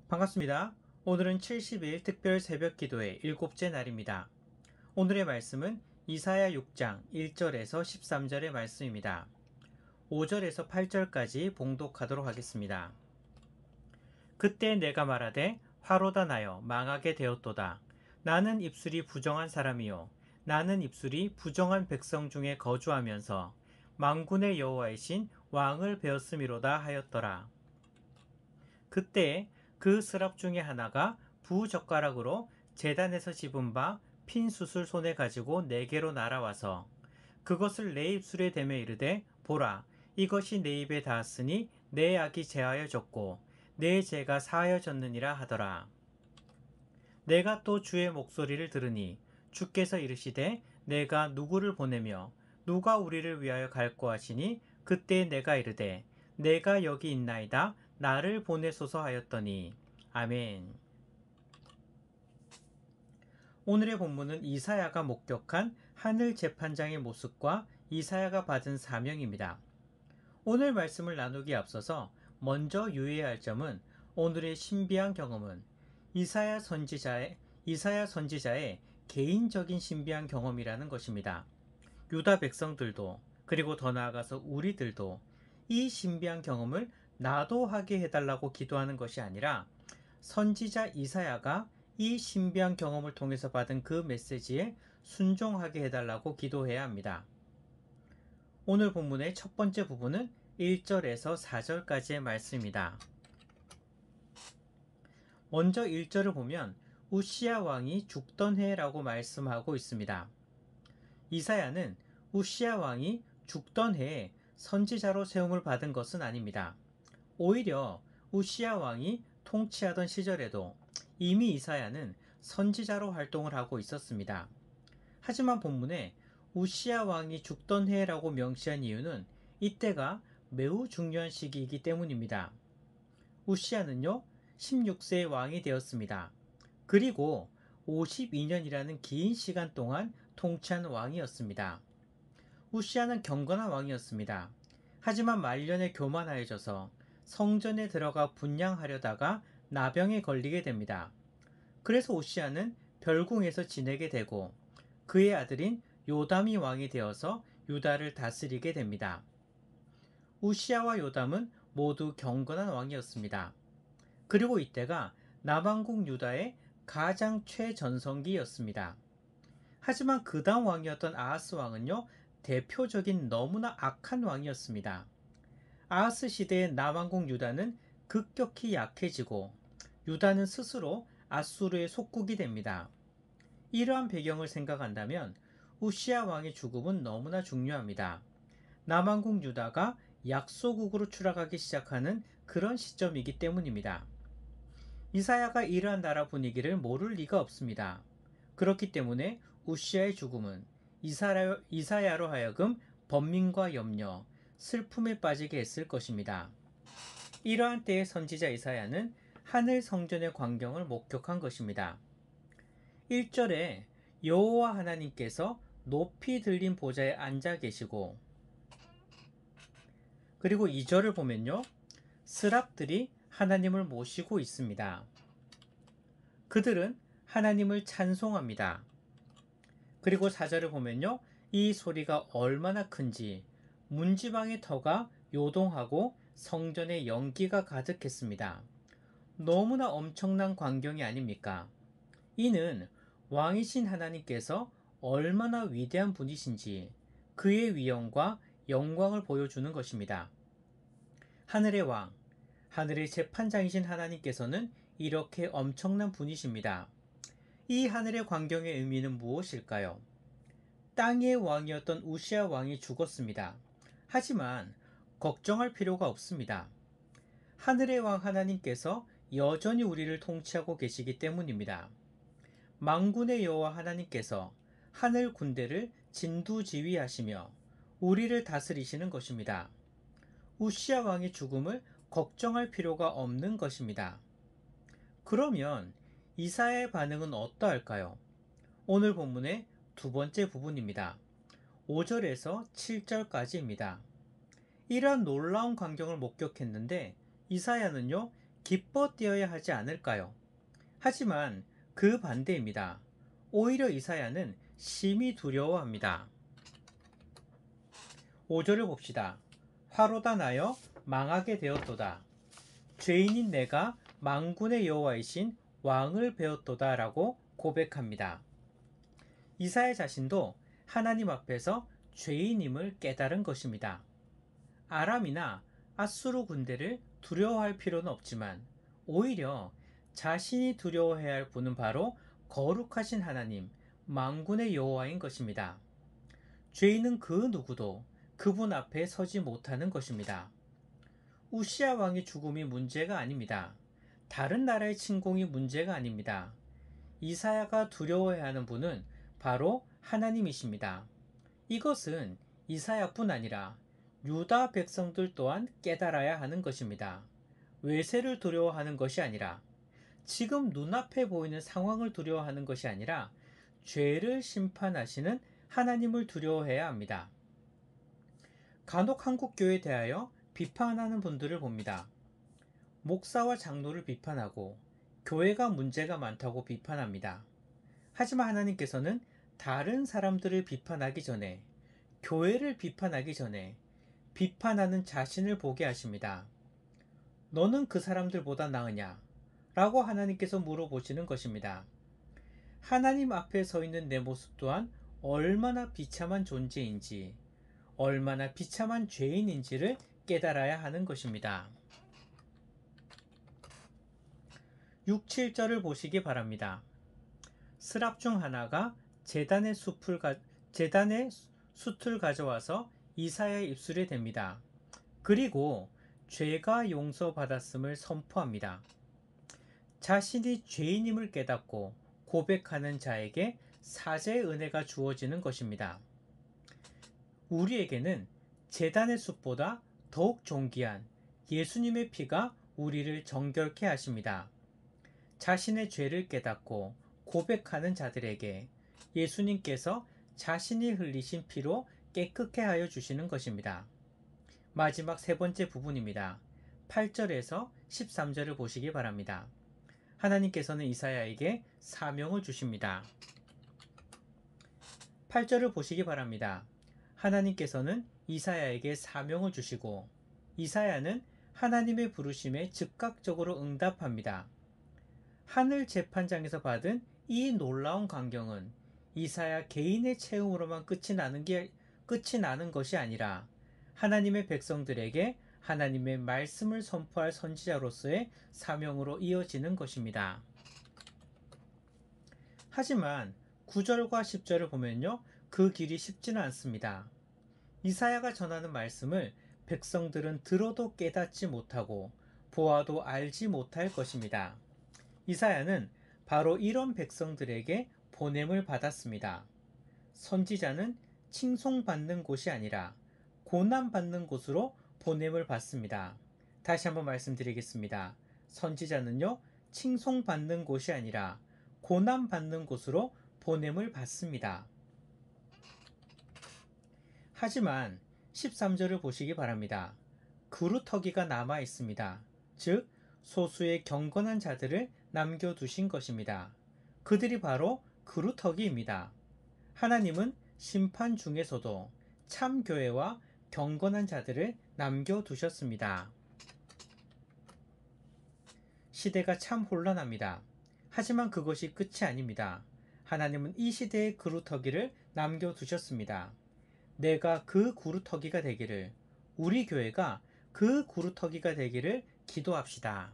반갑습니다. 오늘은 70일 특별 새벽 기도의 일곱째 날입니다. 오늘의 말씀은 이사야 6장 1절에서 13절의 말씀입니다. 5절에서 8절까지 봉독하도록 하겠습니다. 그때 내가 말하되 화로다 나여 망하게 되었도다. 나는 입술이 부정한 사람이요 나는 입술이 부정한 백성 중에 거주하면서 만군의 여호와이신 왕을 배웠음이로다 하였더라. 그때 그 스랍 중에 하나가 부젓가락으로 제단에서 집은 바 핀 숯을 손에 가지고 내게로 날아와서 그것을 내 입술에 대며 이르되 보라 이것이 내 입에 닿았으니 내 악이 제하여졌고 내 죄가 사하여졌느니라 하더라. 내가 또 주의 목소리를 들으니 주께서 이르시되 내가 누구를 보내며 누가 우리를 위하여 갈고 하시니 그때 내가 이르되 내가 여기 있나이다 나를 보내소서 하였더니 아멘. 오늘의 본문은 이사야가 목격한 하늘 재판장의 모습과 이사야가 받은 사명입니다. 오늘 말씀을 나누기에 앞서서 먼저 유의해야 할 점은 오늘의 신비한 경험은 이사야 선지자의 개인적인 신비한 경험이라는 것입니다. 유다 백성들도 그리고 더 나아가서 우리들도 이 신비한 경험을 나도 하게 해달라고 기도하는 것이 아니라 선지자 이사야가 이 신비한 경험을 통해서 받은 그 메시지에 순종하게 해달라고 기도해야 합니다. 오늘 본문의 첫 번째 부분은 1절에서 4절까지의 말씀입니다. 먼저 1절을 보면 우시야 왕이 죽던 해라고 말씀하고 있습니다. 이사야는 우시야 왕이 죽던 해에 선지자로 세움을 받은 것은 아닙니다. 오히려 우시야 왕이 통치하던 시절에도 이미 이사야는 선지자로 활동을 하고 있었습니다. 하지만 본문에 우시야 왕이 죽던 해라고 명시한 이유는 이때가 매우 중요한 시기이기 때문입니다. 우시야는요 16세의 왕이 되었습니다. 그리고 52년이라는 긴 시간 동안 통치한 왕이었습니다. 우시야는 경건한 왕이었습니다. 하지만 말년에 교만하여져서 성전에 들어가 분향하려다가 나병에 걸리게 됩니다. 그래서 우시야는 별궁에서 지내게 되고 그의 아들인 요담이 왕이 되어서 유다를 다스리게 됩니다. 우시야와 요담은 모두 경건한 왕이었습니다. 그리고 이때가 남왕국 유다의 가장 최전성기였습니다. 하지만 그 다음 왕이었던 아하스 왕은요 대표적인 너무나 악한 왕이었습니다. 아하스 시대의 남왕국 유다는 급격히 약해지고 유다는 스스로 아수르의 속국이 됩니다. 이러한 배경을 생각한다면 우시야 왕의 죽음은 너무나 중요합니다. 남왕국 유다가 약소국으로 추락하기 시작하는 그런 시점이기 때문입니다. 이사야가 이러한 나라 분위기를 모를 리가 없습니다. 그렇기 때문에 우시야의 죽음은 이사야로 하여금 번민과 염려, 슬픔에 빠지게 했을 것입니다. 이러한 때의 선지자 이사야는 하늘 성전의 광경을 목격한 것입니다. 1절에 여호와 하나님께서 높이 들린 보좌에 앉아 계시고 그리고 2절을 보면요 스랍들이 하나님을 모시고 있습니다. 그들은 하나님을 찬송합니다. 그리고 4절을 보면요 이 소리가 얼마나 큰지 문지방의 터가 요동하고 성전에 연기가 가득했습니다. 너무나 엄청난 광경이 아닙니까? 이는 왕이신 하나님께서 얼마나 위대한 분이신지 그의 위엄과 영광을 보여주는 것입니다. 하늘의 왕, 하늘의 재판장이신 하나님께서는 이렇게 엄청난 분이십니다. 이 하늘의 광경의 의미는 무엇일까요? 땅의 왕이었던 우시야 왕이 죽었습니다. 하지만 걱정할 필요가 없습니다. 하늘의 왕 하나님께서 여전히 우리를 통치하고 계시기 때문입니다. 만군의 여호와 하나님께서 하늘 군대를 진두지휘하시며 우리를 다스리시는 것입니다. 우시야 왕의 죽음을 걱정할 필요가 없는 것입니다. 그러면 이사야의 반응은 어떠할까요? 오늘 본문의 두 번째 부분입니다. 5절에서 7절까지입니다. 이러한 놀라운 광경을 목격했는데 이사야는요 기뻐 뛰어야 하지 않을까요? 하지만 그 반대입니다. 오히려 이사야는 심히 두려워합니다. 5절을 봅시다. 화로다 나여 망하게 되었도다. 죄인인 내가 만군의 여호와이신 왕을 배웠도다 라고 고백합니다. 이사야 자신도 하나님 앞에서 죄인임을 깨달은 것입니다. 아람이나 아수르 군대를 두려워할 필요는 없지만 오히려 자신이 두려워해야 할 분은 바로 거룩하신 하나님, 만군의 여호와인 것입니다. 죄인은 그 누구도 그분 앞에 서지 못하는 것입니다. 우시아 왕의 죽음이 문제가 아닙니다. 다른 나라의 침공이 문제가 아닙니다. 이사야가 두려워해야 하는 분은 바로 하나님이십니다. 이것은 이사야뿐 아니라 유다 백성들 또한 깨달아야 하는 것입니다. 외세를 두려워하는 것이 아니라 지금 눈앞에 보이는 상황을 두려워하는 것이 아니라 죄를 심판하시는 하나님을 두려워해야 합니다. 간혹 한국교회에 대하여 비판하는 분들을 봅니다. 목사와 장로를 비판하고 교회가 문제가 많다고 비판합니다. 하지만 하나님께서는 다른 사람들을 비판하기 전에, 교회를 비판하기 전에 비판하는 자신을 보게 하십니다. 너는 그 사람들보다 나으냐? 라고 하나님께서 물어보시는 것입니다. 하나님 앞에 서 있는 내 모습 또한 얼마나 비참한 존재인지, 얼마나 비참한 죄인인지를 깨달아야 하는 것입니다. 6, 7절을 보시기 바랍니다. 스랍 중 하나가 제단의 숯을 가져와서 이사야의 입술에 댑니다. 그리고 죄가 용서받았음을 선포합니다. 자신이 죄인임을 깨닫고 고백하는 자에게 사죄의 은혜가 주어지는 것입니다. 우리에게는 제단의 숯보다 더욱 존귀한 예수님의 피가 우리를 정결케 하십니다. 자신의 죄를 깨닫고 고백하는 자들에게 예수님께서 자신이 흘리신 피로 깨끗게 하여 주시는 것입니다. 마지막 세 번째 부분입니다. 8절에서 13절을 보시기 바랍니다. 하나님께서는 이사야에게 사명을 주십니다. 8절을 보시기 바랍니다. 하나님께서는 이사야에게 사명을 주시고 이사야는 하나님의 부르심에 즉각적으로 응답합니다. 하늘 재판장에서 받은 이 놀라운 광경은 이사야 개인의 체험으로만 끝이 나는 것이 아니라 하나님의 백성들에게 하나님의 말씀을 선포할 선지자로서의 사명으로 이어지는 것입니다. 하지만 9절과 10절을 보면요, 그 길이 쉽지는 않습니다. 이사야가 전하는 말씀을 백성들은 들어도 깨닫지 못하고 보아도 알지 못할 것입니다. 이사야는 바로 이런 백성들에게 보냄을 받았습니다. 선지자는 칭송받는 곳이 아니라 고난받는 곳으로 보냄을 받습니다. 다시 한번 말씀드리겠습니다. 선지자는요, 칭송받는 곳이 아니라 고난받는 곳으로 보냄을 받습니다. 하지만 13절을 보시기 바랍니다. 그루터기가 남아 있습니다. 즉, 소수의 경건한 자들을 남겨두신 것입니다. 그들이 바로 그루터기입니다. 하나님은 심판 중에서도 참 교회와 경건한 자들을 남겨두셨습니다. 시대가 참 혼란합니다. 하지만 그것이 끝이 아닙니다. 하나님은 이 시대의 그루터기를 남겨두셨습니다. 내가 그 그루터기가 되기를, 우리 교회가 그 그루터기가 되기를 기도합시다.